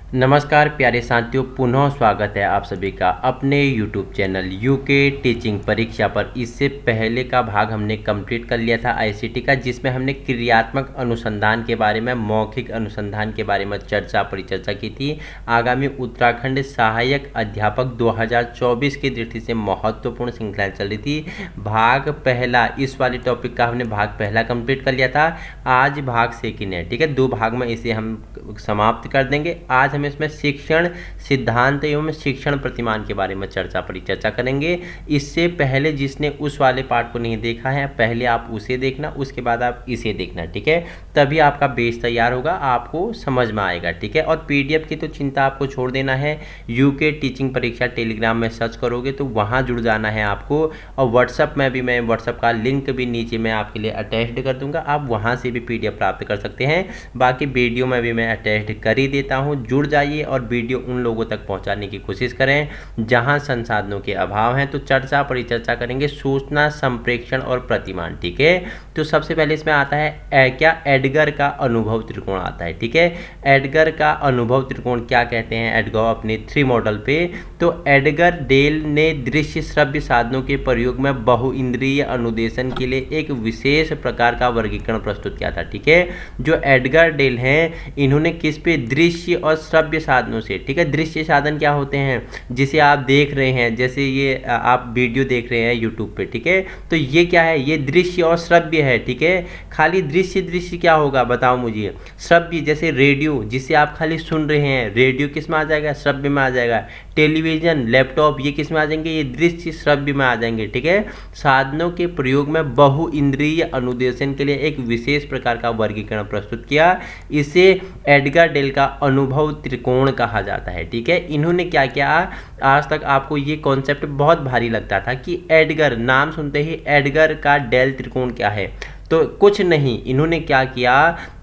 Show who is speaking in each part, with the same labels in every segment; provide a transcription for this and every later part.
Speaker 1: नमस्कार प्यारे साथियों, पुनः स्वागत है आप सभी का अपने YouTube चैनल यूके टीचिंग परीक्षा पर। इससे पहले का भाग हमने कंप्लीट कर लिया था आईसीटी का, जिसमें हमने क्रियात्मक अनुसंधान के बारे में, मौखिक अनुसंधान के बारे में परिचर्चा की थी। आगामी उत्तराखंड सहायक अध्यापक 2024 की दृष्टि से महत्वपूर्ण श्रृंखला चल रही थी। भाग पहला, इस वाले टॉपिक का हमने भाग पहला कंप्लीट कर लिया था। आज भाग सेकंड है, ठीक है। 2 भाग में इसे हम समाप्त कर देंगे। आज हम इसमें शिक्षण सिद्धांत एवं शिक्षण प्रतिमान के बारे में परिचर्चा करेंगे। इससे पहले जिसने उस वाले पार्ट को नहीं देखा है, पहले आप उसे देखना, उसके बाद आप इसे देखना, ठीक है। तभी आपका बेस तैयार होगा, आपको समझ में आएगा, ठीक है। और पीडीएफ की तो चिंता आपको छोड़ देना है। यूके टीचिंग परीक्षा टेलीग्राम में सर्च करोगे तो वहाँ जुड़ जाना है आपको। और व्हाट्सअप में भी, मैं व्हाट्सअप का लिंक भी नीचे मैं आपके लिए अटैच्ड कर दूंगा, आप वहाँ से भी पीडीएफ प्राप्त कर सकते हैं। बाकी वीडियो में भी मैं अटैच्ड कर ही देता हूँ। जुड़ जाइए और वीडियो उन लोगों तक पहुंचाने की कोशिश करें जहां संसाधनों के अभाव हैं। तो परिचर्चा करेंगे सूचना संप्रेषण और प्रतिमान, ठीक है। तो सबसे पहले इसमें आता है क्या एडगर का अनुभव त्रिकोण आता है, ठीक है। एडगर का अनुभव त्रिकोण क्या कहते हैं एडगर अपने 3 मॉडल पे। तो एडगर डेल ने दृश्य श्रव्य साधनों के प्रयोग में बहुइंद्रिय अनुदेशन के लिए एक विशेष प्रकार का वर्गीकरण प्रस्तुत किया था, ठीक है। जो एडगर डेल हैं, इन्होंने किस पे, दृश्य और श्रव्य साधनों से, ठीक है। दृश्य साधन क्या होते हैं, जिसे आप देख रहे हैं, जैसे ये आप वीडियो देख रहे हैं यूट्यूब पे, ठीक है। तो ये क्या है, ये दृश्य और श्रव्य है, ठीक है। खाली दृश्य क्या होगा बताओ मुझे। श्रव्य जैसे रेडियो, जिसे आप खाली सुन रहे हैं, रेडियो किस में आ जाएगा, श्रव्य में आ जाएगा। टेलीविजन, लैपटॉप, ये किस में आ जाएंगे, ये दृश्य श्रव्य में आ जाएंगे, ठीक है। साधनों के प्रयोग में बहुइंद्रिय अनुदेशन के लिए एक विशेष प्रकार का वर्गीकरण प्रस्तुत किया। इसे एडगर डेल का अनुभव त्रिकोण कहा जाता है, ठीक है। इन्होंने क्या किया, आज तक आपको ये कॉन्सेप्ट बहुत भारी लगता था कि एडगर, नाम सुनते ही एडगर का डेल त्रिकोण क्या है। तो कुछ नहीं, इन्होंने क्या किया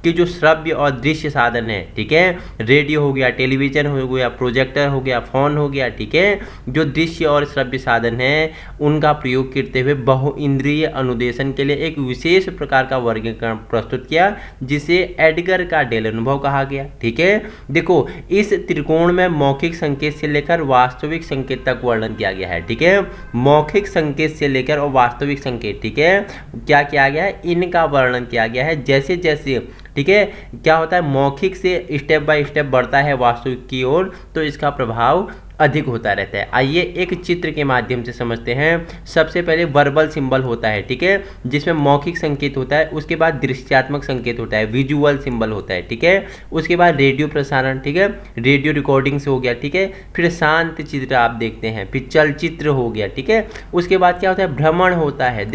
Speaker 1: कि जो श्रव्य और दृश्य साधन है, ठीक है, रेडियो हो गया, टेलीविजन हो गया, प्रोजेक्टर हो गया, फोन हो गया, ठीक है, जो दृश्य और श्रव्य साधन है उनका प्रयोग करते हुए बहुइंद्रिय अनुदेशन के लिए एक विशेष प्रकार का वर्गीकरण प्रस्तुत किया, जिसे एडगर का डेल अनुभव कहा गया, ठीक है। देखो, इस त्रिकोण में मौखिक संकेत से लेकर वास्तविक संकेत तक वर्णन किया गया है, ठीक है। मौखिक संकेत से लेकर और वास्तविक संकेत, ठीक है, क्या किया गया है, इनका वर्णन किया गया है। जैसे जैसे, ठीक है, क्या होता है, मौखिक से स्टेप बाय स्टेप बढ़ता है वास्तविक की ओर, तो इसका प्रभाव अधिक होता रहता है। आइए एक चित्र के माध्यम से समझते हैं। सबसे पहले वर्बल सिंबल होता है, ठीक है, जिसमें मौखिक संकेत होता है। उसके बाद दृश्यात्मक संकेत होता है, विजुअल सिंबल होता है, ठीक है। उसके बाद रेडियो प्रसारण, ठीक है, रेडियो रिकॉर्डिंग से हो गया, ठीक है। फिर शांत चित्र आप देखते हैं, फिर चलचित्र हो गया, ठीक है। उसके बाद क्या होता है, भ्रमण होता है।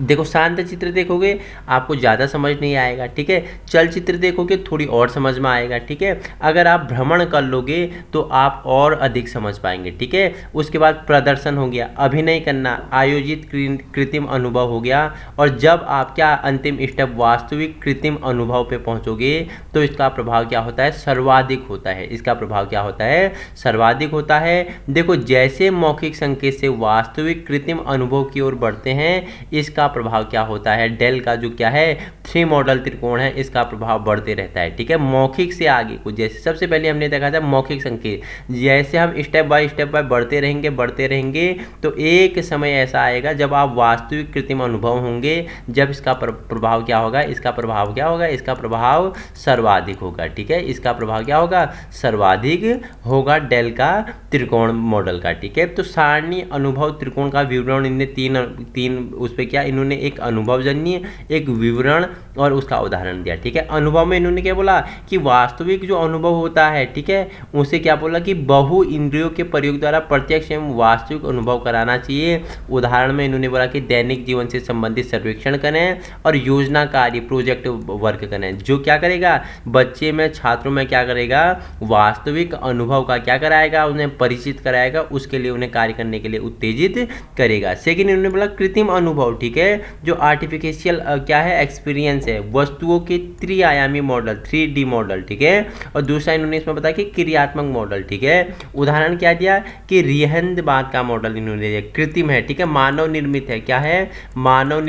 Speaker 1: देखो शांत चित्र देखोगे आपको ज़्यादा समझ नहीं आएगा, ठीक है। चलचित्र देखोगे थोड़ी और समझ में आएगा, ठीक है। अगर आप भ्रमण कर लोगे तो आप और अधिक समझ पाएंगे, ठीक है। उसके बाद प्रदर्शन हो गया, अभिनय करना, आयोजित कृत्रिम अनुभव हो गया। और जब आप क्या अंतिम स्टेप वास्तविक कृत्रिम अनुभव पे पहुंचोगे तो इसका प्रभाव क्या होता है, सर्वाधिक होता है। इसका प्रभाव क्या होता है, सर्वाधिक होता है। देखो, जैसे मौखिक संकेत से वास्तविक कृत्रिम अनुभव की ओर बढ़ते हैं, इसका प्रभाव क्या होता है, डेल का जो क्या है 3 मॉडल त्रिकोण है, इसका प्रभाव बढ़ते रहता है, ठीक है। मौखिक से आगे को, जैसे सबसे पहले हमने देखा था मौखिक संकेत, जैसे हम स्टेप बाय बढ़ते रहेंगे तो एक समय ऐसा आएगा जब आप वास्तविक कृत्रिम अनुभव होंगे, जब इसका प्रभाव क्या होगा, इसका प्रभाव सर्वाधिक होगा, ठीक है। इसका प्रभाव क्या होगा, सर्वाधिक होगा डेल का त्रिकोण मॉडल का, ठीक है। तो सारणी अनुभव त्रिकोण का विवरण इनने तीन उस पर क्या, इन्होंने एक अनुभवजन्य, एक विवरण और उसका उदाहरण दिया, ठीक है। अनुभव में इन्होंने क्या बोला कि वास्तविक जो अनुभव होता है, ठीक है, उसे क्या बोला कि बहु इंद्रियों के प्रयोग द्वारा प्रत्यक्ष एवं वास्तविक अनुभव कराना चाहिए। उदाहरण में इन्होंने बोला कि दैनिक जीवन से संबंधित सर्वेक्षण करें और योजनाकारी प्रोजेक्ट वर्क करें, जो क्या करेगा, बच्चे में, छात्रों में क्या करेगा, वास्तविक अनुभव का क्या कराएगा, उन्हें परिचित कराएगा, उसके लिए उन्हें कार्य करने के लिए उत्तेजित करेगा। सेकेंड इन्होंने बोला कृत्रिम अनुभव, ठीक है, जो आर्टिफिशियल क्या है, एक्सपीरियंस है वस्तुओं के त्रिआयामी मॉडल 3D मॉडल, ठीक है। और दूसरा इन्होंने इसमें बताया कि क्रियात्मक मॉडल, ठीक है। उदाहरण क्या दिया कि रिहंदवाद का मॉडल इन्होंने दिया, कृत्रिम है, ठीक है, मानव निर्मित है, क्या है, मानव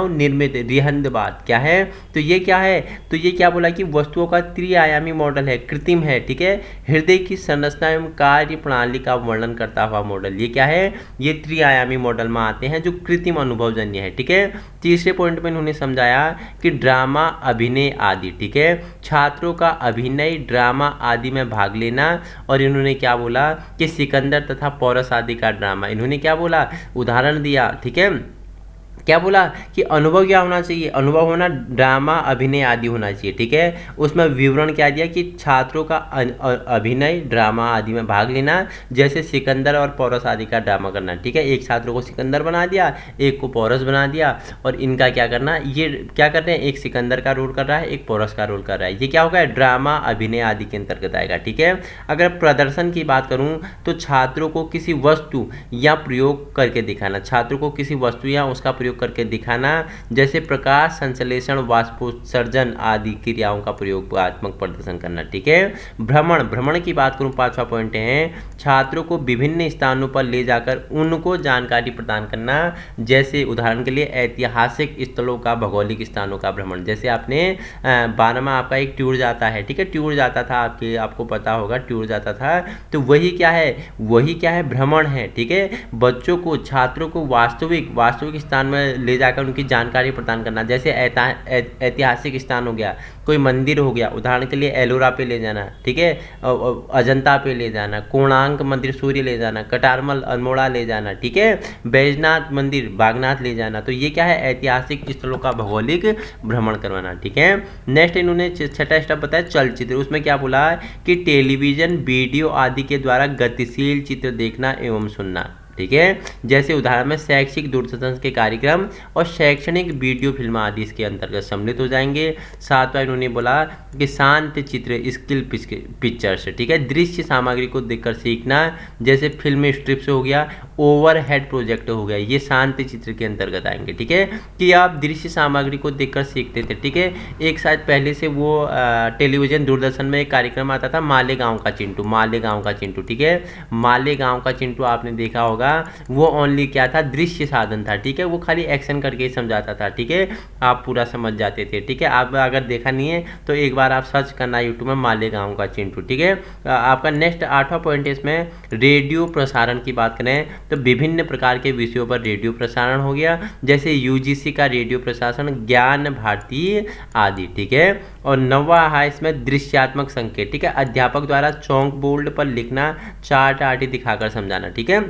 Speaker 1: निर्मित रिहंदवाद क्या है, तो ये क्या है, तो ये क्या बोला कि वस्तुओं का त्रिआयामी मॉडल है, कृत्रिम है, ठीक है। हृदय की संरचना एवं कार्य प्रणाली का वर्णन करता हुआ मॉडल, ये क्या है, ये त्रिआयामी मॉडल में आते हैं जो कृत्रिम अनुभवजन्य है, ठीक है। तीसरे पॉइंट में इन्होंने समझाया कि ड्रामा, अभिनय आदि, ठीक है, छात्रों का अभिनय, ड्रामा आदि में भाग लेना। और इन्होंने क्या बोला कि सिकंदर तथा पोरस आदि का ड्रामा, इन्होंने क्या बोला, उदाहरण दिया, ठीक है, क्या बोला कि अनुभव क्या होना चाहिए, अनुभव होना, ड्रामा, अभिनय आदि होना चाहिए, ठीक है। उसमें विवरण क्या दिया कि छात्रों का अभिनय, ड्रामा आदि में भाग लेना, जैसे सिकंदर और पोरस आदि का ड्रामा करना, ठीक है। एक छात्रों को सिकंदर बना दिया, एक को पोरस बना दिया, और इनका क्या करना, ये क्या कर रहे हैं, एक सिकंदर का रोल कर रहा है, एक पोरस का रोल कर रहा है, ये क्या होगा, ड्रामा, अभिनय आदि के अंतर्गत आएगा, ठीक है। अगर प्रदर्शन की बात करूँ तो छात्रों को किसी वस्तु या प्रयोग करके दिखाना, छात्रों को किसी वस्तु या उसका प्रयोग करके दिखाना, जैसे प्रकाश संश्लेषण, वाष्पोत्सर्जन आदि क्रियाओं का प्रयोगात्मक प्रदर्शन करना, ठीक है। भ्रमण की बात करूं, पांचवा पॉइंट है छात्रों को विभिन्न स्थानों पर ले जाकर उनको जानकारी प्रदान करना, जैसे उदाहरण के लिए ऐतिहासिक स्थलों का, भौगोलिक स्थानों का भ्रमण, जैसे आपने 12वां आपका एक टूर जाता है, ठीक है, टूर जाता था, आपको पता होगा टूर जाता था, तो वही क्या है, भ्रमण है, ठीक है। बच्चों को, छात्रों को वास्तविक स्थान में ले जाकर उनकी जानकारी प्रदान करना, जैसे ऐतिहासिक स्थान हो गया, कोई मंदिर हो गया, उदाहरण के लिए एलोरा पे ले जाना, ठीक है, अजंता पे ले जाना, कोणार्क मंदिर सूर्य ले जाना, कटारमल अल्मोड़ा ले जाना, ठीक है, बैजनाथ मंदिर बागनाथ ले जाना, तो ये क्या है, ऐतिहासिक स्थलों का भौगोलिक भ्रमण करवाना, ठीक है। नेक्स्ट इन्होंने छठा स्टेप बताया चलचित्र, उसमें क्या बोला कि टेलीविजन, वीडियो आदि के द्वारा गतिशील चित्र देखना एवं सुनना, ठीक है, जैसे उदाहरण में शैक्षिक दूरदर्शन के कार्यक्रम और शैक्षणिक वीडियो फिल्म आदि इसके अंतर्गत सम्मिलित हो जाएंगे। सातवां इन्होंने बोला कि शांत चित्र, स्किल पिक्चर्स, ठीक है, दृश्य सामग्री को देखकर सीखना, जैसे फिल्म स्ट्रिप्स हो गया, ओवरहेड प्रोजेक्ट हो गया, ये शांत चित्र के अंतर्गत आएंगे, ठीक है, कि आप दृश्य सामग्री को देखकर सीखते थे, ठीक है। एक शायद पहले से वो टेलीविजन दूरदर्शन में एक कार्यक्रम आता था, मालेगांव का चिंटू, ठीक है, मालेगांव का चिंटू आपने देखा होगा, वो ओनली क्या था, दृश्य साधन था, ठीक है, वो खाली एक्शन करके ही समझाता था, ठीक है, आप पूरा समझ जाते थे, ठीक है। आप अगर देखा नहीं है तो एक बार आप सर्च करना यूट्यूब में मालेगांव का चिंटू, ठीक है। आपका नेक्स्ट आठवां पॉइंट इसमें रेडियो प्रसारण की बात करें तो विभिन्न प्रकार के विषयों पर रेडियो प्रसारण हो गया, जैसे यूजीसी का रेडियो प्रसारण, ज्ञान भारती आदि, ठीक है। और नौवां है इसमें दृश्यात्मक संकेत, ठीक है, अध्यापक द्वारा चौक बोर्ड पर लिखना, चार्ट आदि दिखाकर समझाना, ठीक है।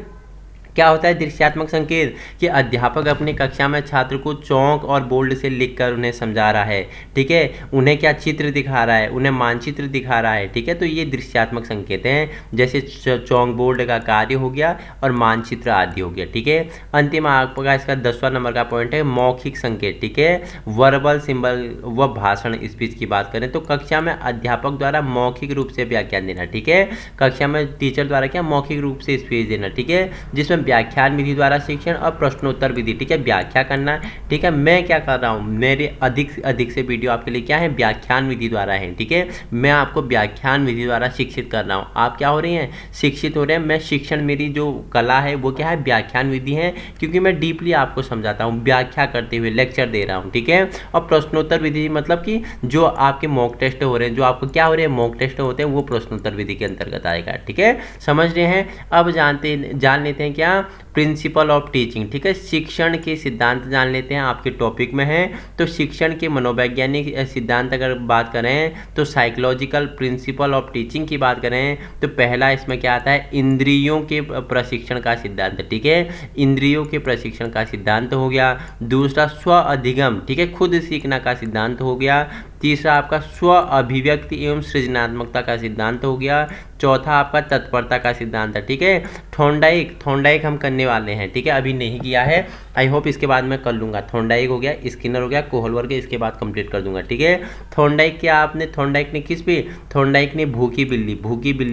Speaker 1: क्या होता है दृश्यात्मक संकेत, कि अध्यापक अपनी कक्षा में छात्र को चौक और बोर्ड से लिखकर उन्हें समझा रहा है, ठीक है, उन्हें क्या चित्र दिखा रहा है, उन्हें मानचित्र दिखा रहा है, ठीक है, तो ये दृश्यात्मक संकेत हैं, जैसे चौक बोर्ड का कार्य हो गया और मानचित्र आदि हो गया, ठीक है। अंतिम आपका इसका 10वां नंबर का पॉइंट है मौखिक संकेत, ठीक है, वर्बल सिंबल व भाषण स्पीच की बात करें तो कक्षा में अध्यापक द्वारा मौखिक रूप से व्याख्यान देना, ठीक है, कक्षा में टीचर द्वारा क्या मौखिक रूप से स्पीच देना, ठीक है, जिसमें व्याख्यान विधि द्वारा शिक्षण और प्रश्नोत्तर विधि, ठीक है, व्याख्या करना, ठीक है। मैं क्या कर रहा हूँ, मेरे अधिक से वीडियो आपके लिए क्या है, व्याख्यान विधि द्वारा है, ठीक है, मैं आपको व्याख्यान विधि द्वारा शिक्षित कर रहा हूँ, आप क्या हो रहे हैं, शिक्षित हो रहे हैं। मैं शिक्षण, मेरी जो कला है वो क्या है, व्याख्यान विधि है, क्योंकि मैं डीपली आपको समझाता हूँ, व्याख्या करते हुए लेक्चर दे रहा हूँ, ठीक है। और प्रश्नोत्तर विधि मतलब कि जो आपके मॉक टेस्ट हो रहे हैं, जो आपको क्या हो रहे हैं, मॉक टेस्ट होते हैं, वो प्रश्नोत्तर विधि के अंतर्गत आएगा, ठीक है, समझ रहे हैं। अब जान लेते हैं क्या, प्रिंसिपल ऑफ टीचिंग, ठीक है, शिक्षण के सिद्धांत जान लेते हैं, आपके टॉपिक में है। तो शिक्षण के मनोवैज्ञानिक सिद्धांत अगर बात करें तो साइकोलॉजिकल प्रिंसिपल ऑफ टीचिंग की बात करें तो पहला इसमें क्या आता है, इंद्रियों के प्रशिक्षण का सिद्धांत, ठीक है, इंद्रियों के प्रशिक्षण का सिद्धांत हो गया। दूसरा स्व अधिगम, ठीक है, खुद सीखना का सिद्धांत हो गया। तीसरा आपका स्व अभिव्यक्ति एवं सृजनात्मकता का सिद्धांत हो गया। चौथा आपका तत्परता का सिद्धांत है, ठीक है। थॉर्नडाइक हम करने वाले हैं, ठीक है, अभी नहीं किया है, आई होप इसके बाद मैं कर लूँगा। थॉर्नडाइक हो गया, स्किनर हो गया, कोहलवर्ग इसके बाद कंप्लीट कर दूंगा, ठीक है। थॉर्नडाइक ने किस पे, थॉर्नडाइक ने भूखी बिल्ली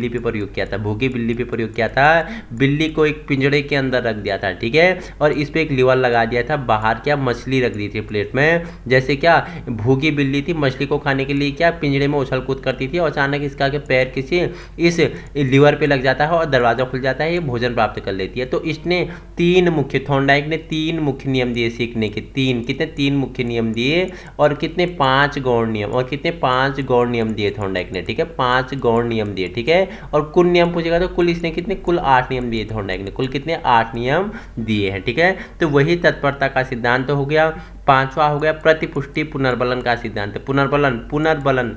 Speaker 1: पे प्रयोग किया था, भूखी बिल्ली पे प्रयोग किया था। बिल्ली को एक पिंजड़े के अंदर रख दिया था, ठीक है, और इस पर एक लीवर लगा दिया था, बाहर क्या मछली रख दी थी प्लेट में। जैसे क्या भूखी बिल्ली थी, मछली को खाने के लिए क्या पिंजड़े में उछल कूद करती थी, और अचानक इसका के पैर किसी इस लीवर पे लग जाता है और दरवाजा खुल जाता है, ये भोजन प्राप्त कर लेती है। तो इसने थॉर्नडाइक ने 3 मुख्य नियम दिए सीखने के, कितने 3 मुख्य नियम दिए, और कितने 5 गौण नियम दिए थॉर्नडाइक ने, ठीक है, 5 गौण नियम दिए, ठीक है। और कुल नियम पूछेगा तो कुल इसने कितने, कुल 8 नियम दिए थॉर्नडाइक ने, कुल कितने 8 नियम दिए हैं, ठीक है। तो वही तत्परता का सिद्धांत हो गया। 5वां हो गया प्रतिपुष्टि पुनर्बलन का सिद्धांत। पुनर्बलन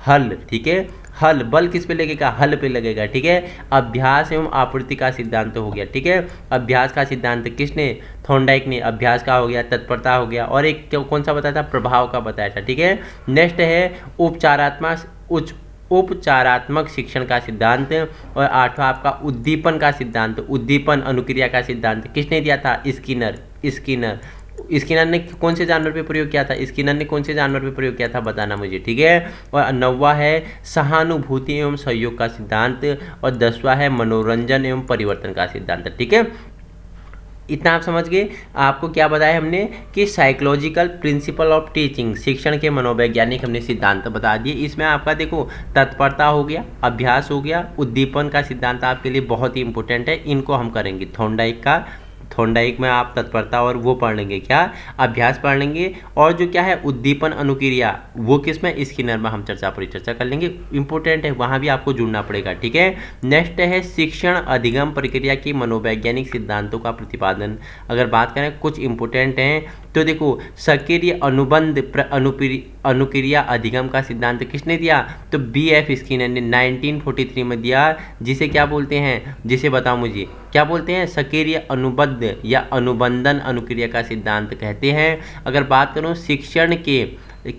Speaker 1: हल, ठीक है, हल बल किस पे लगेगा, हल पे लगेगा, ठीक है। अभ्यास एवं आपूर्ति का सिद्धांत हो गया, ठीक है। अभ्यास का सिद्धांत किसने, थॉर्नडाइक ने। अभ्यास का हो गया, तत्परता हो गया, और एक कौन सा बताया था, प्रभाव का बताया था, ठीक है। नेक्स्ट है उपचारात्मक शिक्षण का सिद्धांत, और 8वां आपका उद्दीपन का सिद्धांत, उद्दीपन अनुक्रिया का सिद्धांत किसने दिया था, स्किनर ने कौन से जानवर पे प्रयोग किया था, स्किनर ने कौन से जानवर पे प्रयोग किया था बताना मुझे, ठीक है। और 9वां है सहानुभूति एवं सहयोग का सिद्धांत, और 10वां है मनोरंजन एवं परिवर्तन का सिद्धांत, ठीक है। इतना आप समझ गए। आपको क्या बताया हमने कि साइकोलॉजिकल प्रिंसिपल ऑफ टीचिंग, शिक्षण के मनोवैज्ञानिक हमने सिद्धांत बता दिए। इसमें आपका देखो तत्परता हो गया, अभ्यास हो गया, उद्दीपन का सिद्धांत आपके लिए बहुत ही इंपॉर्टेंट है, इनको हम करेंगे। थॉर्नडाइक में आप तत्परता और वो पढ़ लेंगे, क्या अभ्यास पढ़ लेंगे, और जो क्या है उद्दीपन अनुक्रिया वो किस में, स्किनर में हम चर्चा कर लेंगे, इंपॉर्टेंट है, वहाँ भी आपको जुड़ना पड़ेगा, ठीक है। नेक्स्ट है शिक्षण अधिगम प्रक्रिया की मनोवैज्ञानिक सिद्धांतों का प्रतिपादन। अगर बात करें कुछ इंपॉर्टेंट हैं तो देखो सक्रिय अनुबंध अनुक्रिया अधिगम का सिद्धांत किसने दिया, तो BF स्किनर ने 1943 में दिया, जिसे क्या बोलते हैं, जिसे बताओ मुझे क्या बोलते हैं, सक्रिय अनुबंध या अनुबंधन अनुक्रिया का सिद्धांत कहते हैं। अगर बात करूं शिक्षण के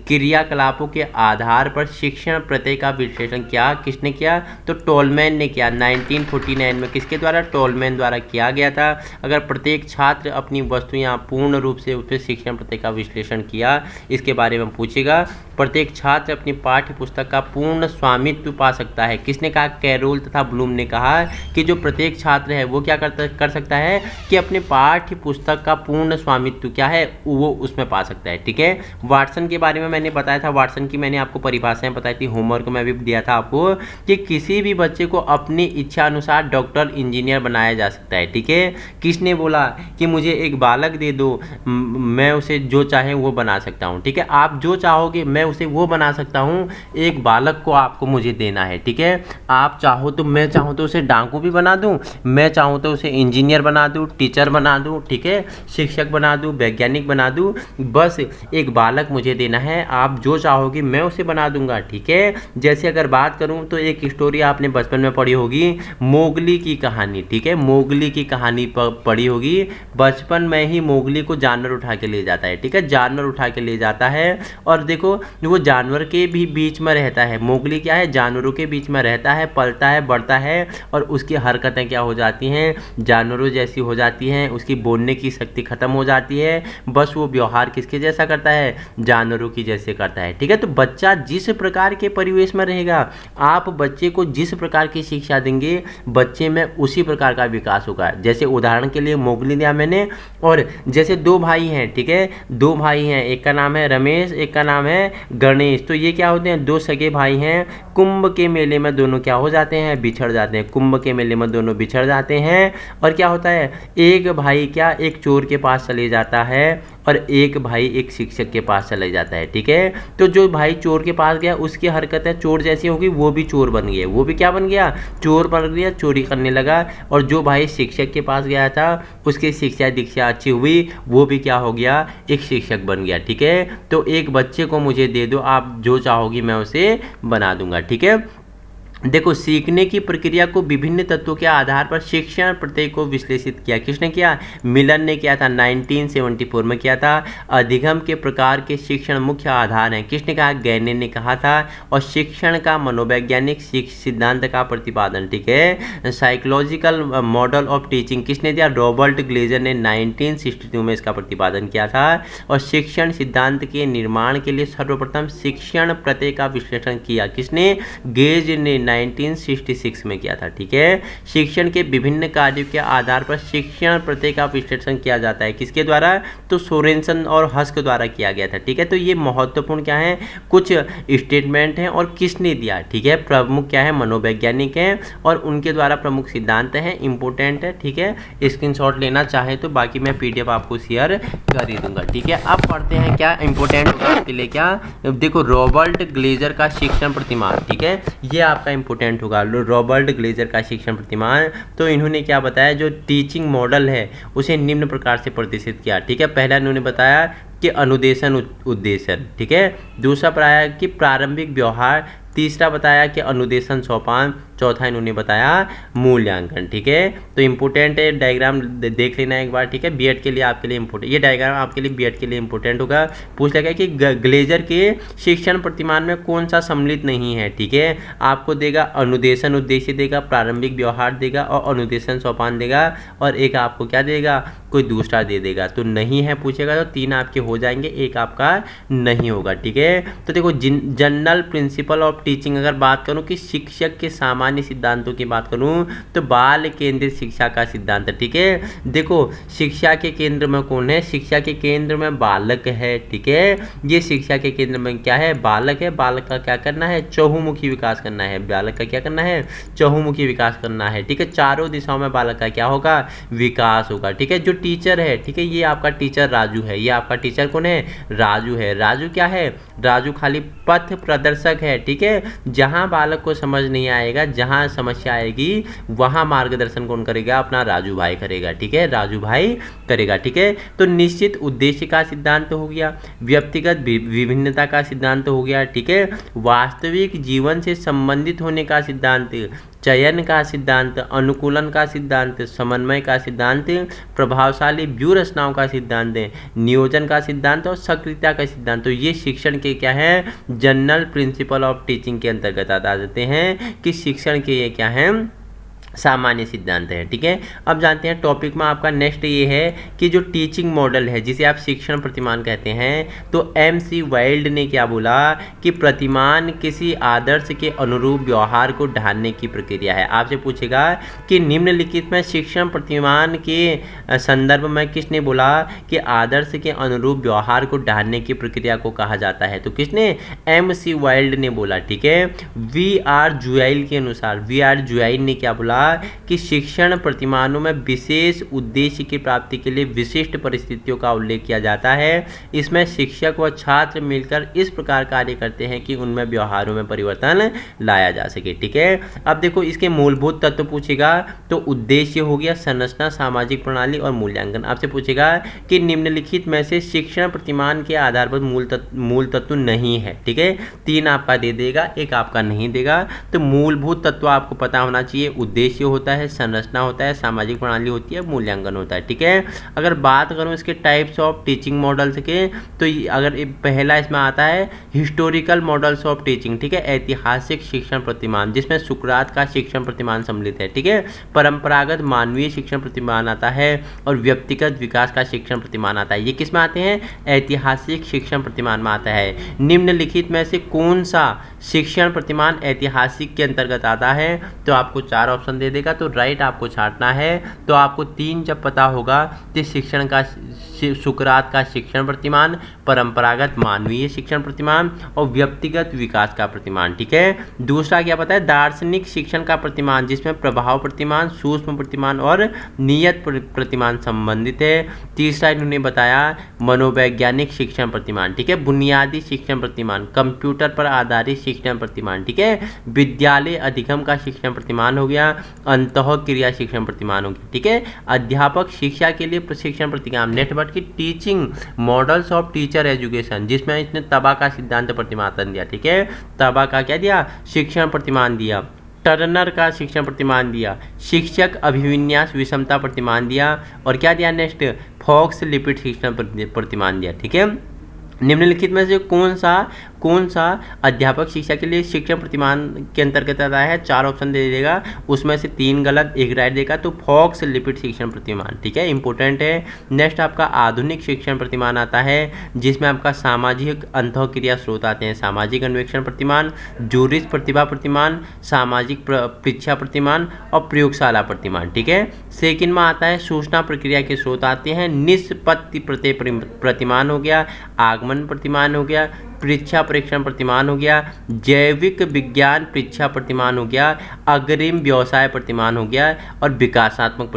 Speaker 1: क्रियाकलापों के आधार पर शिक्षण प्रत्यय का विश्लेषण किसने किया, तो टोलमैन ने किया 1949 में, किसके द्वारा, टोलमैन द्वारा किया गया था। अगर प्रत्येक छात्र अपनी वस्तुएं पूर्ण रूप से उससे शिक्षण प्रत्यय का विश्लेषण किया, इसके बारे में पूछेगा। प्रत्येक छात्र अपनी पाठ्य पुस्तक का पूर्ण स्वामित्व पा सकता है, किसने कहा, कैरोल तथा ब्लूम ने कहा कि जो प्रत्येक छात्र है वो क्या कर सकता है कि अपने पाठ्य पुस्तक का पूर्ण स्वामित्व क्या है वो उसमें पा सकता है, ठीक है। वाटसन के बारे में मैंने बताया था, वाटसन की मैंने आपको परिभाषाएं बताई थी, होमवर्क में भी दिया था आपको कि किसी भी बच्चे को अपनी इच्छा अनुसार डॉक्टर इंजीनियर बनाया जा सकता है, ठीक है। किसने बोला कि मुझे एक बालक दे दो, मैं उसे जो चाहे वो बना सकता हूँ, ठीक है। आप जो चाहोगे मैं उसे वो बना सकता हूँ, एक बालक को आपको मुझे देना है, ठीक है। आप चाहो तो, मैं चाहूँ तो उसे डाकू भी बना दूँ, मैं चाहूँ तो उसे इंजीनियर बना दूँ, टीचर बना दूँ, ठीक है, शिक्षक बना दूँ, वैज्ञानिक बना दूँ, बस एक बालक मुझे देना है, आप जो चाहोगे मैं उसे बना दूंगा, ठीक है। जैसे अगर बात करूं तो एक स्टोरी आपने बचपन में पढ़ी होगी, मोगली की कहानी, ठीक है, मोगली की कहानी पढ़ी होगी। बचपन में ही मोगली को जानवर उठा के ले जाता है, ठीक है, जानवर उठा के ले जाता है, और देखो वो जानवर के भी बीच में रहता है, मोगली क्या है, जानवरों के बीच में रहता है, पलता है, बढ़ता है, और उसकी हरकतें क्या हो जाती हैं, जानवरों जैसी हो जाती हैं, उसकी बोलने की शक्ति खत्म हो जाती है, बस वो व्यवहार किसके जैसा करता है, जानवरों की जैसे करता है, ठीक है। तो बच्चा जिस प्रकार के परिवेश में रहेगा, आप बच्चे को जिस प्रकार की शिक्षा देंगे, बच्चे में उसी प्रकार का विकास होगा। जैसे उदाहरण के लिए मोगली दिया मैंने, और जैसे 2 भाई हैं, ठीक है, 2 भाई हैं, एक का नाम है रमेश, एक का नाम है गणेश, तो ये क्या होते हैं, 2 सगे भाई हैं। कुंभ के मेले में दोनों क्या हो जाते हैं, बिछड़ जाते हैं, कुंभ के मेले में दोनों बिछड़ जाते हैं, और क्या होता है, एक भाई क्या एक चोर के पास चले जाता है, और एक भाई एक शिक्षक के पास चले जाता है, ठीक है। तो जो भाई चोर के पास गया उसकी हरकतें चोर जैसी होगी, वो भी चोर बन गया, वो भी क्या बन गया, चोर बन गया, चोरी करने लगा। और जो भाई शिक्षक के पास गया था उसकी शिक्षा दीक्षा अच्छी हुई, वो भी क्या हो गया, एक शिक्षक बन गया, ठीक है। तो एक बच्चे को मुझे दे दो, आप जो चाहोगी मैं उसे बना दूंगा, ठीक है। देखो, सीखने की प्रक्रिया को विभिन्न तत्वों के आधार पर शिक्षण प्रत्यय को विश्लेषित किया। किसने किया? मिलन ने किया था, 1974 में किया था। अधिगम के प्रकार के शिक्षण मुख्य आधार हैं, किसने कहा? गैने ने कहा था। और शिक्षण का मनोवैज्ञानिक सिद्धांत का प्रतिपादन, ठीक है, साइकोलॉजिकल मॉडल ऑफ टीचिंग किसने दिया? रॉबर्ट ग्लेजर ने 1962 में इसका प्रतिपादन किया था। और शिक्षण सिद्धांत के निर्माण के लिए सर्वप्रथम शिक्षण प्रत्यय का विश्लेषण किया, किसने? गेज ने 1966 में किया था, ठीक है। शिक्षण के विभिन्न कार्यों के आधार पर शिक्षण प्रत्यय का विश्लेषण किया जाता है, किसके द्वारा? तो सोरेनसन और हस्क द्वारा किया गया था, ठीक है। तो ये महत्वपूर्ण क्या है? कुछ स्टेटमेंट हैं और किसने दिया, ठीक है। प्रमुख क्या है? मनोवैज्ञानिक हैं और उनके द्वारा प्रमुख सिद्धांत हैं, इंपोर्टेंट है, ठीक है। स्क्रीनशॉट लेना चाहे तो बाकी मैं पीडीएफ आपको शेयर कर ही दूंगा, ठीक है। अब पढ़ते हैं क्या इंपोर्टेंट होगा आपके लिए। क्या देखो, रॉबर्ट ग्लेजर का शिक्षण प्रतिमान, ठीक है, ये आपका इंपोर्टेंट होगा। रॉबर्ट ग्लेजर का शिक्षण प्रतिमान, तो इन्होंने क्या बताया? जो टीचिंग मॉडल है उसे निम्न प्रकार से प्रदर्शित किया, ठीक है। पहला इन्होंने बताया कि अनुदेशन उद्देश्य, ठीक है। दूसरा बताया कि प्रारंभिक व्यवहार। तीसरा बताया कि अनुदेशन सोपान। चौथा इन्होंने बताया मूल्यांकन, ठीक है। तो इंपोर्टेंट है, डायग्राम देख लेना एक बार, ठीक है। बीएड के लिए आपके लिए इंपोर्टेंट, ये डायग्राम आपके लिए बीएड के लिए इंपोर्टेंट होगा। पूछ लगा कि ग्लेजर के शिक्षण प्रतिमान में कौन सा सम्मिलित नहीं है, ठीक है। आपको देगा अनुदेशन उद्देश्य देगा, प्रारंभिक व्यवहार देगा और अनुदेशन सोपान देगा, और एक आपको क्या देगा? कोई दूसरा दे देगा। तो नहीं है पूछेगा तो 3 आपके हो जाएंगे, एक आपका नहीं होगा, ठीक है। तो देखो, जनरल प्रिंसिपल ऑफ टीचिंग अगर बात करूं कि शिक्षक के सामान्य सिद्धांतों की बात करूं तो बाल केंद्रित शिक्षा का सिद्धांत, ठीक है। देखो, शिक्षा के केंद्र में कौन है? शिक्षा के केंद्र में बालक है, ठीक है। ये शिक्षा के केंद्र में क्या है? बालक है। बालक का क्या करना है? चहुमुखी विकास करना है। बालक का क्या करना है? चहुमुखी विकास करना है, ठीक है। चारों दिशाओं में बालक का क्या होगा? विकास होगा, ठीक है। जो टीचर है, ठीक है, ये आपका टीचर राजू है। ये आपका टीचर कौन है? राजू है। राजू क्या है? राजू खाली पथ प्रदर्शक है, ठीक है। जहां बालक को समझ नहीं आएगा, जहां समस्या आएगी, वहां मार्गदर्शन कौन करेगा? अपना राजू भाई करेगा, ठीक है, राजू भाई करेगा, ठीक है। तो निश्चित उद्देश्य का सिद्धांत हो गया, व्यक्तिगत विभिन्नता का सिद्धांत हो गया, ठीक है, वास्तविक जीवन से संबंधित होने का सिद्धांत, चयन का सिद्धांत, अनुकूलन का सिद्धांत, समन्वय का सिद्धांत, प्रभावशाली व्यूह रचनाओं का सिद्धांत, नियोजन का सिद्धांत और सक्रियता का सिद्धांत। तो ये शिक्षण के क्या है? जनरल प्रिंसिपल ऑफ टीचिंग के अंतर्गत आ जाते हैं कि शिक्षण के ये क्या हैं? सामान्य सिद्धांत है, ठीक है। अब जानते हैं टॉपिक में आपका नेक्स्ट ये है कि जो टीचिंग मॉडल है जिसे आप शिक्षण प्रतिमान कहते हैं, तो MC वाइल्ड ने क्या बोला कि प्रतिमान किसी आदर्श के अनुरूप व्यवहार को ढालने की प्रक्रिया है। आपसे पूछेगा कि निम्नलिखित में शिक्षण प्रतिमान के संदर्भ में किसने बोला कि आदर्श के अनुरूप व्यवहार को ढालने की प्रक्रिया को कहा जाता है? तो किसने? MC वाइल्ड ने बोला, ठीक है। VR जुआइल के अनुसार, VR जुआइल ने क्या बोला कि शिक्षण प्रतिमानों में विशेष उद्देश्य की प्राप्ति के लिए विशिष्ट परिस्थितियों का उल्लेख किया जाता है। इसमें शिक्षक व छात्र मिलकर इस प्रकार कार्य करते हैं कि उनमें व्यवहारों में परिवर्तन लाया जा सके, ठीक है। अब देखो, इसके मूलभूत तत्व पूछेगा तो उद्देश्य हो गया, संरचना, सामाजिक प्रणाली और मूल्यांकन। आपसे पूछेगा कि निम्नलिखित में से शिक्षण प्रतिमान के आधार पर मूल तत्व नहीं है, ठीक है। 3 आपका दे देगा, एक आपका नहीं देगा। तो मूलभूत तत्व आपको पता होना चाहिए, उद्देश्य होता है, संरचना होता है, सामाजिक प्रणाली होती है, मूल्यांकन होता है, ठीक है। अगर बात करूं इसके टाइप्स ऑफ टीचिंग मॉडल्स के, तो अगर पहला इसमें आता है हिस्टोरिकल मॉडल्स ऑफ टीचिंग, ठीक है, ऐतिहासिक शिक्षण प्रतिमान, जिसमें सुकरात का शिक्षण प्रतिमान सम्मिलित है, ठीक है। परंपरागत मानवीय शिक्षण प्रतिमान आता है और व्यक्तिगत विकास का शिक्षण प्रतिमान आता है। ये किस में आते हैं? ऐतिहासिक शिक्षण प्रतिमान में आता है। निम्नलिखित में से कौन सा शिक्षण प्रतिमान ऐतिहासिक के अंतर्गत आता है? तो आपको 4 ऑप्शन दे देगा, तो राइट आपको छांटना है। तो आपको 3 जब पता होगा तो शिक्षण का सुकरात का शिक्षण प्रतिमान, परंपरागत मानवीय शिक्षण प्रतिमान और व्यक्तिगत विकास का प्रतिमान, ठीक है। दूसरा क्या पता है? दार्शनिक शिक्षण का प्रतिमान, जिसमें प्रभाव प्रतिमान, सूक्ष्म प्रतिमान और नियत प्रतिमान संबंधित है। तीसरा इन्होंने बताया मनोवैज्ञानिक शिक्षण प्रतिमान, ठीक है, बुनियादी शिक्षण प्रतिमान, कंप्यूटर पर आधारित शिक्षण प्रतिमान, ठीक है, विद्यालय अधिगम का शिक्षण प्रतिमान हो गया, अंतः क्रिया शिक्षण प्रतिमान हो गया, ठीक है। अध्यापक शिक्षा के लिए प्रशिक्षण प्रतिमान, नेटवर्क की teaching models of teacher education, जिसमें इसने तबा का सिद्धांत प्रतिमान दिया, ठीक है, तबा का क्या दिया? शिक्षण प्रतिमान दिया। टर्नर का शिक्षण प्रतिमान दिया, शिक्षक अभिविन्यास विषमता प्रतिमान दिया, और क्या दिया नेक्स्ट, फॉक्स लिपिड शिक्षण प्रतिमान दिया। ठीक है, निम्नलिखित में से कौन सा अध्यापक शिक्षा के लिए शिक्षण प्रतिमान के अंतर्गत आता है? 4 ऑप्शन दे देगा, उसमें से 3 गलत 1 राइट देगा, तो फॉक्स लिपिड शिक्षण प्रतिमान। ठीक है, इंपॉर्टेंट है। नेक्स्ट आपका आधुनिक शिक्षण प्रतिमान आता है, जिसमें आपका सामाजिक अंतःक्रिया स्रोत आते हैं, सामाजिक अन्वेषण प्रतिमान, जूरिस प्रतिभा प्रतिमान, सामाजिक परीक्षा प्रतिमान और प्रयोगशाला प्रतिमान। ठीक है, सेकंड में आता है सूचना प्रक्रिया के स्रोत आते हैं, निष्पत्ति प्रत्यय प्रतिमान हो गया, आगमन प्रतिमान हो गया, परीक्षा परीक्षण प्रतिमान हो गया, जैविक विज्ञान परीक्षा प्रतिमान हो गया, अग्रिम व्यवसाय प्रतिमान हो गया और विकासात्मक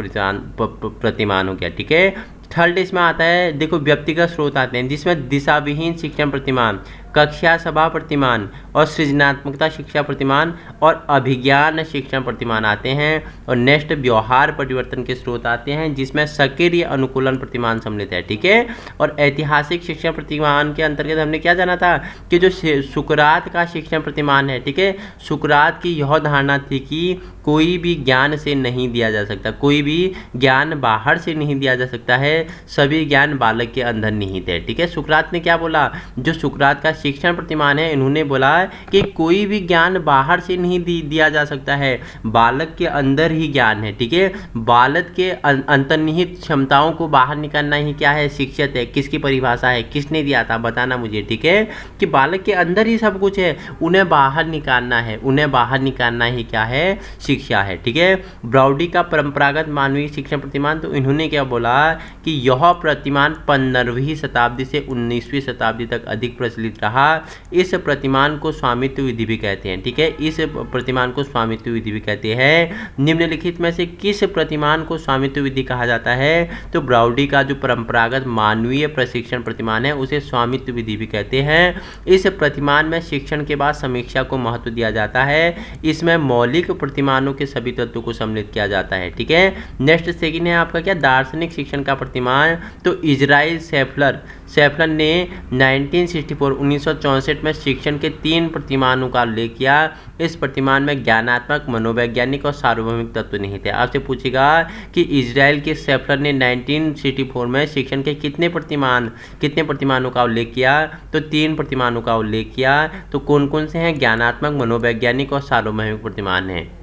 Speaker 1: प्रतिमान हो गया। ठीक है, थर्ड इसमें आता है, देखो व्यक्तिगत स्रोत आते हैं, जिसमें दिशाविहीन शिक्षण प्रतिमान, कक्षा सभा प्रतिमान और सृजनात्मकता शिक्षा प्रतिमान और अभिज्ञान शिक्षण प्रतिमान आते हैं। और नेक्स्ट व्यवहार परिवर्तन के स्रोत आते हैं, जिसमें सक्रिय अनुकूलन प्रतिमान सम्मिलित है। ठीक है, और ऐतिहासिक शिक्षण प्रतिमान के अंतर्गत हमने क्या जाना था कि जो सुकरात का शिक्षण प्रतिमान है, ठीक है, सुकरात की यह धारणा थी कि कोई भी ज्ञान से नहीं दिया जा सकता, कोई भी ज्ञान बाहर से नहीं दिया जा सकता है, सभी ज्ञान बालक के अंदर निहित है। ठीक है, सुकरात ने क्या बोला, जो सुकरात का शिक्षण प्रतिमान है, इन्होंने बोला कि कोई भी ज्ञान बाहर से नहीं दिया जा सकता है, बालक के अंदर ही ज्ञान है। ठीक है, बालक के अंतर्निहित क्षमताओं को बाहर निकालना ही क्या है, शिक्षित है। किसकी परिभाषा है, किसने दिया था, बताना मुझे। ठीक है, कि बालक के अंदर ही सब कुछ है, उन्हें बाहर निकालना है, उन्हें बाहर निकालना ही क्या है, शिक्षा है। ठीक है, ब्राउडी का परंपरागत मानवीय शिक्षण प्रतिमान, तो इन्होंने क्या बोला कि यह प्रतिमान 15वीं शताब्दी से 19वीं शताब्दी तक अधिक प्रचलित रहा। इस प्रतिमान को स्वामित्व विधि भी कहते हैं। ठीक है, इस प्रतिमान को स्वामित्व विधि भी कहते हैं। निम्नलिखित में से किस प्रतिमान को स्वामित्व विधि कहा जाता है? तो ब्राउडी का जो परंपरागत मानवीय प्रशिक्षण प्रतिमान है, उसे स्वामित्व विधि भी कहते हैं। इस प्रतिमान में शिक्षण के बाद समीक्षा को महत्व दिया जाता है। इसमें मौलिक प्रतिमानों के सभी तत्वों को सम्मिलित किया जाता है। ठीक है, नेक्स्ट सेकंड है आपका क्या, दार्शनिक शिक्षण का प्रतिमान। तो इजराइल सेफलर ने 1964 में शिक्षण के 3 प्रतिमानों का उल्लेख किया। इस प्रतिमान में ज्ञानात्मक, मनोवैज्ञानिक और सार्वभौमिक तत्व निहित है। आपसे पूछेगा कि इजराइल के सेफलर ने 1964 में शिक्षण के कितने प्रतिमानों का उल्लेख किया? तो 3 प्रतिमानों का उल्लेख किया। तो कौन कौन से हैं? ज्ञानात्मक, मनोवैज्ञानिक और सार्वभौमिक प्रतिमान हैं।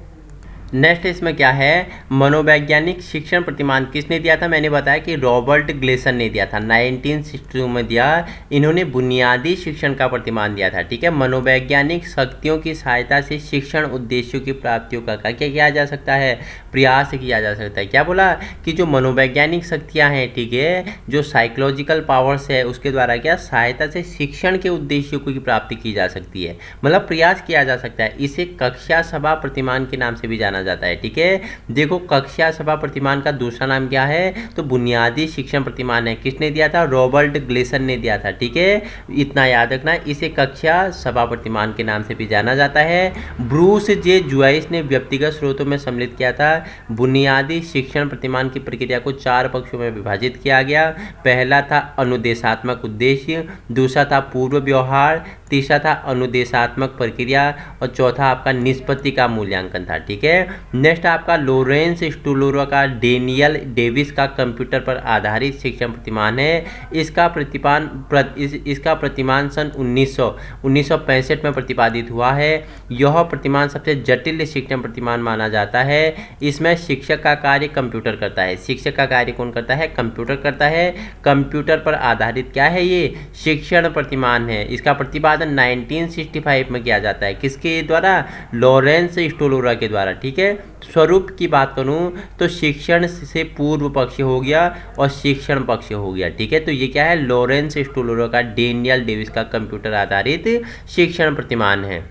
Speaker 1: नेक्स्ट इसमें क्या है, मनोवैज्ञानिक शिक्षण प्रतिमान किसने दिया था? मैंने बताया कि रॉबर्ट ग्लेसन ने दिया था, 1962 में दिया। इन्होंने बुनियादी शिक्षण का प्रतिमान दिया था। ठीक है, मनोवैज्ञानिक शक्तियों की सहायता से शिक्षण उद्देश्यों की प्राप्तियों का क्या किया जा सकता है? प्रयास किया जा सकता है। क्या बोला कि जो मनोवैज्ञानिक शक्तियाँ हैं, ठीक है, जो साइकोलॉजिकल पावर्स है, उसके द्वारा क्या सहायता से शिक्षण के उद्देश्यों की प्राप्ति की जा सकती है, मतलब प्रयास किया जा सकता है। इसे कक्षा सभा प्रतिमान के नाम से भी जाना जाता है। ठीक है, देखो कक्षा सभा प्रतिमान का दूसरा नाम क्या है? तो बुनियादी शिक्षण प्रतिमान है। किसने दिया था? रॉबर्ट ग्लेसन ने दिया था। ठीक है, इतना याद रखना, इसे कक्षा सभा प्रतिमान के नाम से भी जाना जाता है। ब्रूस जे जॉयस ने व्यक्तिगत स्रोतों में सम्मिलित किया था। बुनियादी शिक्षण प्रतिमान की प्रक्रिया को 4 पक्षों में विभाजित किया गया। पहला था अनुदेशात्मक उद्देश्य, दूसरा था पूर्व व्यवहार, तीसरा था अनुदेशात्मक प्रक्रिया और चौथा आपका निष्पत्ति का मूल्यांकन था। ठीक है, नेक्स्ट आपका लॉरेंस स्टूलोरा का डेनियल डेविस का कंप्यूटर पर आधारित शिक्षण प्रतिमान है। इसका प्रतिमान सन 1965 में प्रतिपादित हुआ है। यह प्रतिमान सबसे जटिल शिक्षण प्रतिमान माना जाता है। इसमें शिक्षक का कार्य कंप्यूटर करता है। शिक्षक का कार्य कौन करता है? कंप्यूटर करता है। कंप्यूटर पर आधारित क्या है? ये शिक्षण प्रतिमान है। इसका प्रतिपादन 1965 में किया जाता है। किसके द्वारा? लॉरेंस स्टूलोरा के द्वारा। ठीक है, स्वरूप की बात करूं तो शिक्षण से पूर्व पक्ष हो गया और शिक्षण पक्ष हो गया। ठीक है, तो ये क्या है? लॉरेंस स्टूलोरा का डेनियल डेविस का कंप्यूटर आधारित शिक्षण प्रतिमान है।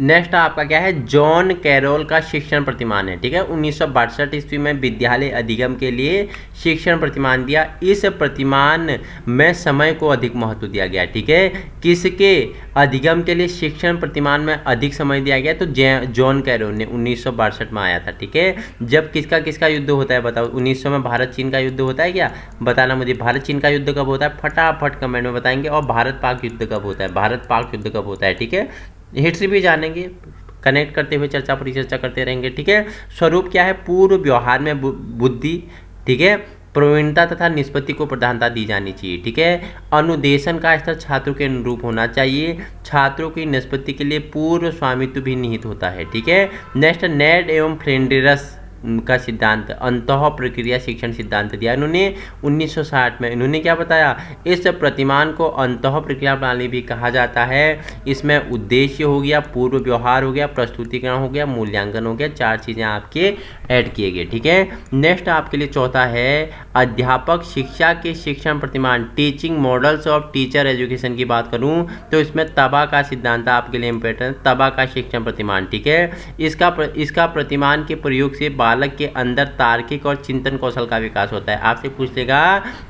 Speaker 1: नेक्स्ट आपका क्या है? जॉन कैरोल का शिक्षण प्रतिमान है। ठीक है, 1962 ईस्वी में विद्यालय अधिगम के लिए शिक्षण प्रतिमान दिया। इस प्रतिमान में समय को अधिक महत्व दिया गया। ठीक है, किसके अधिगम के लिए शिक्षण प्रतिमान में अधिक समय दिया गया? तो जॉन कैरोल ने 1962 में आया था। ठीक है, जब किसका युद्ध होता है बताओ? 1900 में भारत चीन का युद्ध होता है क्या? बताना मुझे, भारत चीन का युद्ध कब होता है? फटाफट कमेंट में बताएंगे। और भारत पाक युद्ध कब होता है? भारत पाक युद्ध कब होता है? ठीक है, हिस्ट्री भी जानेंगे, कनेक्ट करते हुए चर्चा परिचर्चा करते रहेंगे। ठीक है, स्वरूप क्या है, पूर्व व्यवहार में बुद्धि, ठीक है, प्रवीणता तथा निष्पत्ति को प्रधानता दी जानी चाहिए। ठीक है, अनुदेशन का स्तर छात्रों के अनुरूप होना चाहिए, छात्रों की निष्पत्ति के लिए पूर्व स्वामित्व भी निहित होता है। ठीक है, नेक्स्ट, नेड एवं फ्रेंडरस का सिद्धांत, अंतः प्रक्रिया शिक्षण सिद्धांत दिया इन्होंने 1960 में। इन्होंने क्या बताया, इस प्रतिमान को अंतः प्रक्रिया प्रणाली भी कहा जाता है। इसमें उद्देश्य हो गया, पूर्व व्यवहार हो गया, प्रस्तुतिकरण हो गया, मूल्यांकन हो गया, 4 चीज़ें आपके ऐड किए गए। ठीक है, नेक्स्ट आपके लिए चौथा है अध्यापक शिक्षा के शिक्षण प्रतिमान, teaching models of teacher education की बात करूं तो इसमें तबा का सिद्धांत आपके लिए इंपॉर्टेंट, तबा का शिक्षण प्रतिमान। ठीक है, इसका प्रतिमान के प्रयोग से बालक के अंदर तार्किक और चिंतन कौशल का विकास होता है। आपसे पूछ लेगा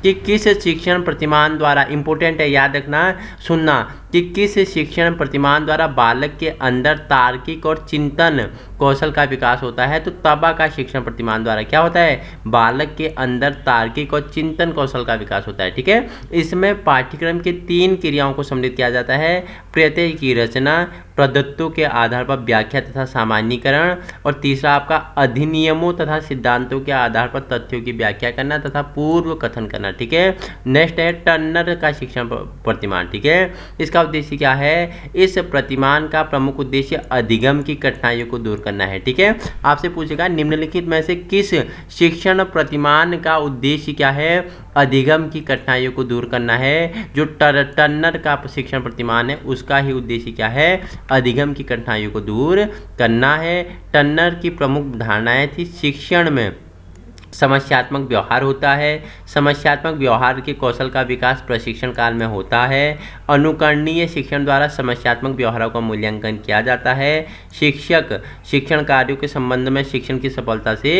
Speaker 1: कि किस शिक्षण प्रतिमान द्वारा, इंपॉर्टेंट है याद रखना, सुनना, कि किस शिक्षण प्रतिमान द्वारा बालक के अंदर तार्किक और चिंतन कौशल का विकास होता है, तो तबा का शिक्षण प्रतिमान द्वारा क्या होता है, बालक के अंदर तार्किक और चिंतन कौशल का विकास होता है। ठीक है, इसमें पाठ्यक्रम के 3 क्रियाओं को सम्मिलित किया जाता है, प्रत्यय की रचना, प्रदत्तों के आधार पर व्याख्या तथा सामान्यीकरण, और तीसरा आपका अधिनियमों तथा सिद्धांतों के आधार पर तथ्यों की व्याख्या करना तथा पूर्व कथन करना। ठीक है, नेक्स्ट है टर्नर का शिक्षण प्रतिमान। ठीक है, इसका उद्देश्य क्या है, इस प्रतिमान का प्रमुख उद्देश्य अधिगम की कठिनाइयों को दूर करना है। ठीक है, आपसे पूछेगा निम्नलिखित में से किस शिक्षण प्रतिमान का उद्देश्य क्या है, अधिगम की कठिनाइयों को दूर करना है। जो टर्नर का शिक्षण प्रतिमान है उसका ही उद्देश्य क्या है, अधिगम की कठिनाइयों को दूर करना है। टर्नर की प्रमुख धारणाएं थी, शिक्षण में समस्यात्मक व्यवहार होता है, समस्यात्मक व्यवहार के कौशल का विकास प्रशिक्षण काल में होता है, अनुकरणीय शिक्षण द्वारा समस्यात्मक व्यवहारों का मूल्यांकन किया जाता है, शिक्षक शिक्षण कार्यों के संबंध में शिक्षण की सफलता से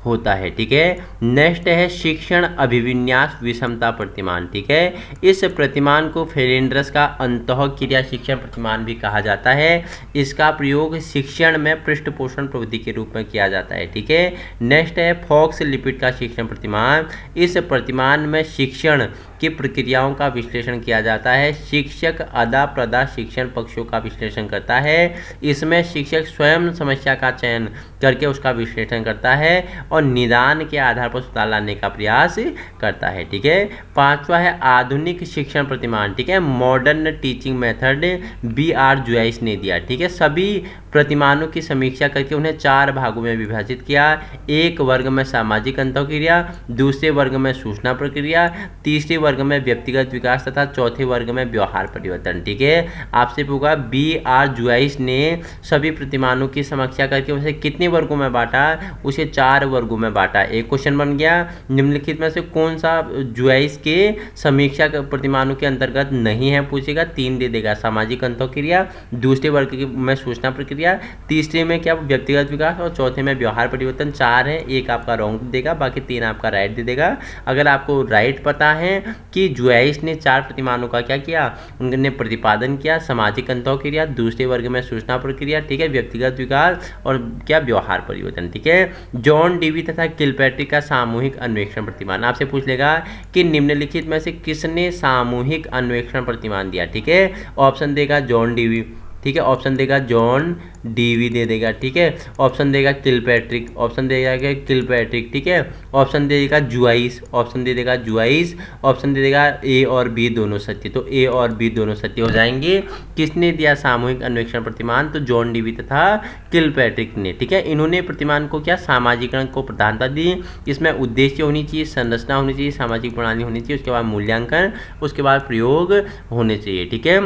Speaker 1: होता है। ठीक है, नेक्स्ट है शिक्षण अभिविन्यास विषमता प्रतिमान। ठीक है, इस प्रतिमान को फ्रेंडरस का अंतः क्रिया शिक्षण प्रतिमान भी कहा जाता है। इसका प्रयोग शिक्षण में पृष्ठपोषण प्रवृत्ति के रूप में किया जाता है। ठीक है, नेक्स्ट है फॉक्स लिपिड का शिक्षण प्रतिमान। इस प्रतिमान में शिक्षण की प्रक्रियाओं का विश्लेषण किया जाता है, शिक्षक अदा प्रदा शिक्षण पक्षों का विश्लेषण करता है। इसमें शिक्षक स्वयं समस्या का चयन करके उसका विश्लेषण करता है और निदान के आधार पर सुधार लाने का प्रयास करता है। ठीक है, पांचवा है आधुनिक शिक्षण प्रतिमान। ठीक है, modern teaching method, B.R. Joy's ने दिया। ठीक है, सभी प्रतिमानों की समीक्षा करके उन्हें 4 भागों में विभाजित किया। एक वर्ग में सामाजिक अंतःक्रिया, दूसरे वर्ग में सूचना प्रक्रिया, तीसरे वर्ग में व्यक्तिगत विकास तथा चौथे वर्ग में व्यवहार परिवर्तन। ठीक है, आपसे पूछा B.R. जोइस ने सभी प्रतिमानों की समीक्षा करके उसे कितने वर्गों में बांटा, उसे 4 वर्गों में बांटा। एक क्वेश्चन बन गया, निम्नलिखित में से कौन सा जोइस के समीक्षा प्रतिमानों के अंतर्गत नहीं है, पूछेगा 3 दे देगा, सामाजिक अंतःक्रिया, दूसरे वर्ग में सूचना प्रक्रिया, तीसरे में क्या व्यक्तिगत विकास और चौथे में व्यवहार परिवर्तन। 4 है, एक आपका रॉन्ग देगा, बाकी 3 आपका राइट दे देगा। अगर आपको राइट पता है कि जोइस ने 4 प्रतिमानों का क्या किया, उन्होंने प्रतिपादन किया, सामाजिक अंतःक्रिया, दूसरे वर्ग में सूचना प्रक्रिया, ठीक है, व्यक्तिगत विकास और क्या व्यवहार परिवर्तन। ठीक है, जॉन डीवी तथा किलपैट्रिक का सामूहिक अन्वेषण प्रतिमान। आपसे पूछ लेगा कि निम्नलिखित में से किसने सामूहिक अन्वेषण प्रतिमान दिया। ठीक है, ऑप्शन देगा जॉन डीवी, ठीक है, ऑप्शन देगा जॉन डीवी दे देगा। ठीक है, ऑप्शन देगा किलपैट्रिक, ऑप्शन देगा किलपैट्रिक, ठीक है, ऑप्शन दे देगा जोइस, ऑप्शन दे देगा जोइस, ऑप्शन दे देगा ए और बी दोनों सत्य। तो ए और बी दोनों सत्य हो जाएंगे। किसने दिया सामूहिक अन्वेषण प्रतिमान, तो जॉन डीवी तथा किलपैट्रिक ने। ठीक है, इन्होंने प्रतिमान को क्या सामाजिकरण को प्रधानता दी। इसमें उद्देश्य होनी चाहिए, संरचना होनी चाहिए, सामाजिक प्रणाली होनी चाहिए, उसके बाद मूल्यांकन, उसके बाद प्रयोग होने चाहिए। ठीक है,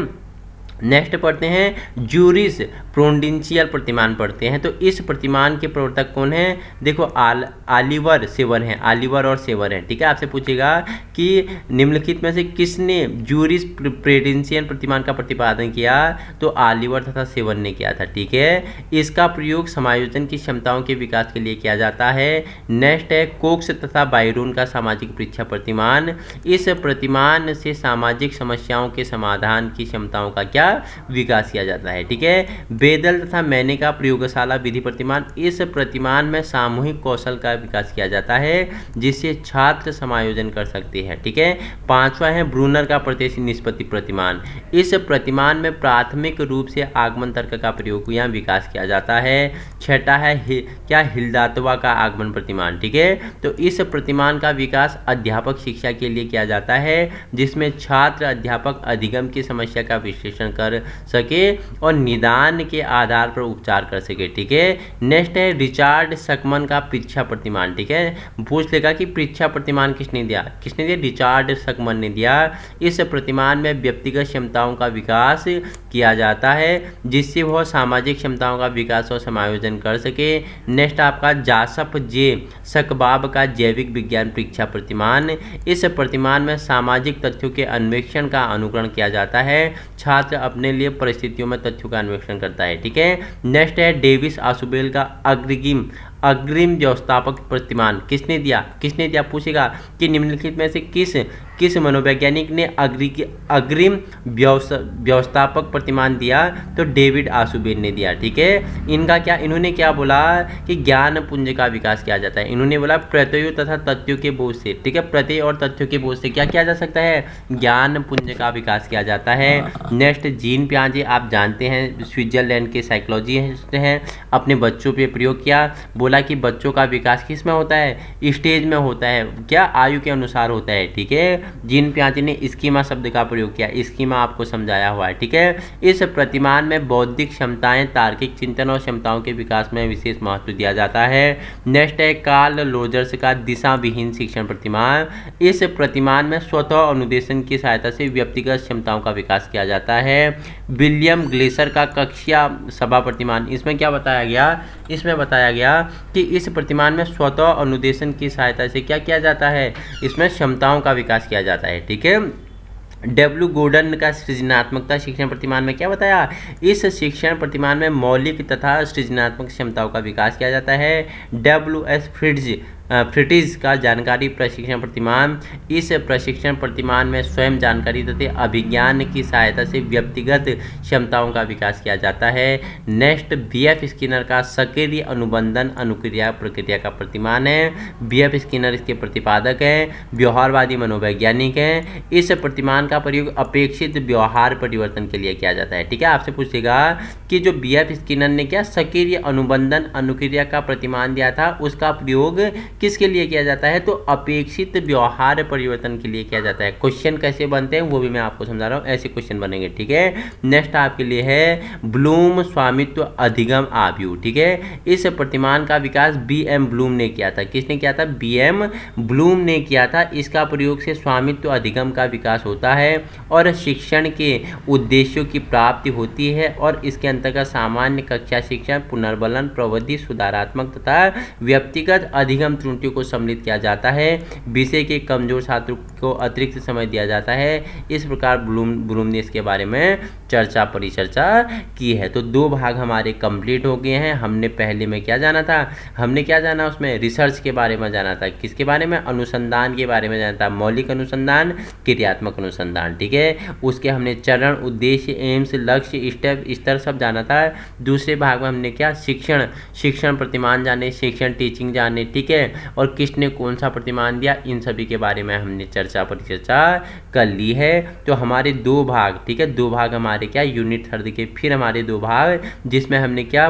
Speaker 1: नेक्स्ट पढ़ते हैं जूरिस प्रोडेंशियल प्रतिमान पढ़ते हैं। तो इस प्रतिमान के प्रवर्तक कौन है, देखो ऑलिवर सेवर हैं, ऑलिवर और सेवर हैं। ठीक है, आपसे पूछेगा कि निम्नलिखित में से किसने जूरिस प्रोडेंशियल प्रतिमान का प्रतिपादन किया, तो ऑलिवर तथा सेवर ने किया था। ठीक है, इसका प्रयोग समायोजन की क्षमताओं के विकास के लिए किया जाता है। नेक्स्ट है कोक्स तथा बायरोन का सामाजिक परीक्षा प्रतिमान। इस प्रतिमान से सामाजिक समस्याओं के समाधान की क्षमताओं का क्या क्या विकास किया जाता है। ठीक है, बेदल तथा मैने का प्रयोगशाला विधि प्रतिमान, इस प्रतिमान में सामूहिक कौशल का विकास किया जाता है जिससे छात्र समायोजन कर सकते हैं। ठीक है, पांचवा है ब्रूनर का प्रत्यक्ष निष्पत्ति प्रतिमान, इस प्रतिमान में प्राथमिक रूप से आगमन तर्क का प्रयोग यहाँ विकास किया जाता है। छठा है क्या हिल्दात्वा का आगमन प्रतिमान। ठीक है, तो इस प्रतिमान का विकास अध्यापक शिक्षा के लिए किया जाता है जिसमें छात्र अध्यापक अधिगम की समस्या का विश्लेषण कर सके और निदान के आधार पर उपचार कर सके। ठीक है, नेक्स्ट है रिचार्ड सकमन का परीक्षा प्रतिमान। ठीक है, पूछ लेगा कि परीक्षा प्रतिमान किसने दिया, किसने दिया, रिचार्ड सकमन ने दिया। इस प्रतिमान में व्यक्तिगत क्षमताओं का विकास किया जाता है जिससे वह सामाजिक क्षमताओं का विकास और समायोजन कर सके। नेक्स्ट आपका जासफ जे सकबाब का जैविक विज्ञान परीक्षा प्रतिमान, इस प्रतिमान में सामाजिक तथ्यों के अन्वेषण का अनुकरण किया जाता है, छात्र अपने लिए परिस्थितियों में तथ्यों का अन्वेषण करता है। ठीक है, नेक्स्ट है डेविस आशुबेल का अग्रिम व्यवस्थापक प्रतिमान, किसने दिया पूछेगा कि निम्नलिखित में से किस मनोवैज्ञानिक ने अग्रिम व्यवस्थापक प्रतिमान दिया, तो डेविड आशुबेल ने दिया। ठीक है, इन्होंने क्या बोला कि ज्ञान पुंज का विकास किया जाता है, इन्होंने बोला प्रत्ययों तथा तथ्यों के बोझ से। ठीक है, प्रत्यय और तथ्यों के बोझ से क्या किया जा सकता है, ज्ञान पुंज का विकास किया जाता है। नेक्स्ट जीन पियाजे, आप जानते हैं स्विट्जरलैंड के साइकोलॉजिस्ट हैं, अपने बच्चों पे प्रयोग किया, बोला कि बच्चों का विकास किस में होता है, स्टेज में होता है, क्या आयु के अनुसार होता है। ठीक है, जीन पियाजे ने स्कीमा शब्द का प्रयोग किया, स्कीमा आपको समझाया हुआ है। ठीक है, इस प्रतिमान में बौद्धिक क्षमताएं, तार्किक चिंतन और क्षमताओं के विकास में विशेष महत्व दिया जाता है। नेक्स्ट है कार्ल रोजर्स का दिशा विहीन शिक्षण प्रतिमान, इस प्रतिमान में स्वतः अनुदेशन की सहायता से व्यक्तिगत क्षमताओं का विकास किया जाता है। विलियम ग्लेसर का कक्षा सभा प्रतिमान, इसमें क्या बताया गया, इसमें बताया गया कि इस प्रतिमान में स्वतः अनुदेशन की सहायता से क्या किया जाता है, इसमें क्षमताओं का विकास किया जाता है। ठीक है, डब्ल्यू गोर्डन का सृजनात्मकता शिक्षण प्रतिमान में क्या बताया, इस शिक्षण प्रतिमान में मौलिक तथा सृजनात्मक क्षमताओं का विकास किया जाता है। WS फ्रिटिज का जानकारी प्रशिक्षण प्रतिमान, इस प्रशिक्षण प्रतिमान में स्वयं जानकारी तथा अभिज्ञान की सहायता से व्यक्तिगत क्षमताओं का विकास किया जाता है। नेक्स्ट BF स्किनर का सक्रिय अनुबंधन अनुक्रिया प्रक्रिया का प्रतिमान है, BF स्किनर इसके प्रतिपादक हैं, व्यवहारवादी मनोवैज्ञानिक हैं। इस प्रतिमान का प्रयोग अपेक्षित व्यवहार परिवर्तन के लिए किया जाता है। ठीक है, आपसे पूछेगा कि जो BF स्किनर ने क्या सक्रिय अनुबंधन अनुक्रिया का प्रतिमान दिया था, उसका प्रयोग किसके लिए किया जाता है, तो अपेक्षित व्यवहार परिवर्तन के लिए किया जाता है। क्वेश्चन कैसे बनते हैं वो भी मैं आपको समझा रहा हूँ, ऐसे क्वेश्चन बनेंगे। ठीक है, नेक्स्ट आपके लिए है ब्लूम स्वामित्व अधिगम आव्यूह। ठीक है, इस प्रतिमान का विकास BM ब्लूम ने किया था, किसने किया था, BM ब्लूम ने किया था। इसका प्रयोग से स्वामित्व अधिगम का विकास होता है और शिक्षण के उद्देश्यों की प्राप्ति होती है और इसके अंतर्गत सामान्य कक्षा शिक्षण, पुनर्बलन, प्रवृत्ति सुधारात्मक तथा व्यक्तिगत अधिगम त्रुटियों को सम्मिलित किया जाता है। विषय के कमजोर छात्रों को अतिरिक्त समय दिया जाता है। इस प्रकार ब्लूम ने इसके बारे में परिचर्चा की है। तो 2 भाग हमारे कंप्लीट हो गए हैं। हमने पहले में क्या जाना था, हमने क्या जाना, उसमें रिसर्च के बारे में जाना था, किसके बारे में, अनुसंधान के बारे में जाना था, मौलिक अनुसंधान, क्रियात्मक अनुसंधान। ठीक है, उसके हमने चरण, उद्देश्य, एम्स, लक्ष्य, स्टेप, स्तर सब जाना था। दूसरे भाग में हमने क्या, शिक्षण प्रतिमान जाने, शिक्षण टीचिंग जाने। ठीक है, और किसने कौन सा प्रतिमान दिया, इन सभी के बारे में हमने परिचर्चा कर ली है। तो हमारे 2 भाग, ठीक है, 2 भाग हमारे क्या, यूनिट 3 के फिर हमारे 2 भाग, जिसमें हमने क्या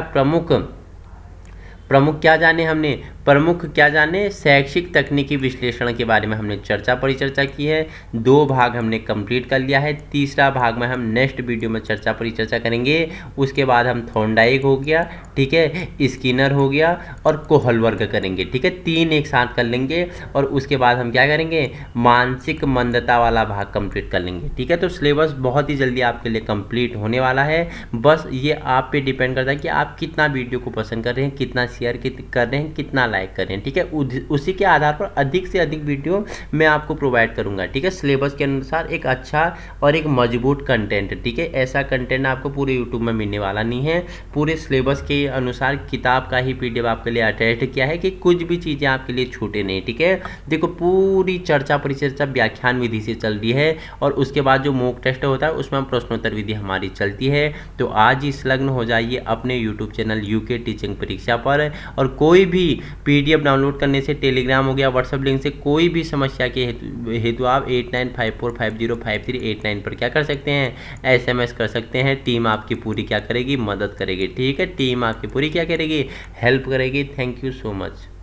Speaker 1: प्रमुख क्या जाने, हमने प्रमुख क्या जाने, शैक्षिक तकनीकी विश्लेषण के बारे में हमने परिचर्चा की है। 2 भाग हमने कंप्लीट कर लिया है। तीसरा भाग में हम नेक्स्ट वीडियो में परिचर्चा करेंगे। उसके बाद हम थॉर्नडाइक हो गया, ठीक है, स्किनर हो गया और कोहलबर्ग करेंगे। ठीक है, 3 एक साथ कर लेंगे और उसके बाद हम क्या करेंगे, मानसिक मंदता वाला भाग कंप्लीट कर लेंगे। ठीक है, तो सिलेबस बहुत ही जल्दी आपके लिए कंप्लीट होने वाला है। बस ये आप पे डिपेंड करता है कि आप कितना वीडियो को पसंद कर रहे हैं, कितना शेयर कर रहे हैं, कितना लाइक कर रहे हैं, ठीक है। उसी के आधार पर अधिक से अधिक वीडियो मैं आपको प्रोवाइड करूंगा, ठीक है। सिलेबस के अनुसार एक अच्छा और एक मजबूत कंटेंट, ठीक है। ऐसा कंटेंट आपको पूरे यूट्यूब में मिलने वाला नहीं है। पूरे सिलेबस के अनुसार किताब का ही PDF आपके लिए अटैच किया है कि कुछ भी चीज़ें आपके लिए छूटे नहीं, ठीक है। देखो पूरी चर्चा परिचर्चा व्याख्यान विधि से चल रही है और उसके बाद जो मॉक टेस्ट होता है उसमें हम प्रश्नोत्तर विधि हमारी चलती है। तो आज ही संलग्न हो जाइए अपने यूट्यूब चैनल यूके टीचिंग परीक्षा पर। और कोई भी PDF डाउनलोड करने से, टेलीग्राम हो गया, व्हाट्सएप लिंक से, कोई भी समस्या के हेतु आप 8954505389 पर क्या कर सकते हैं, SMS कर सकते हैं। टीम आपकी पूरी क्या करेगी, मदद करेगी, ठीक है। टीम आपकी पूरी क्या करेगी, हेल्प करेगी। Thank you so much.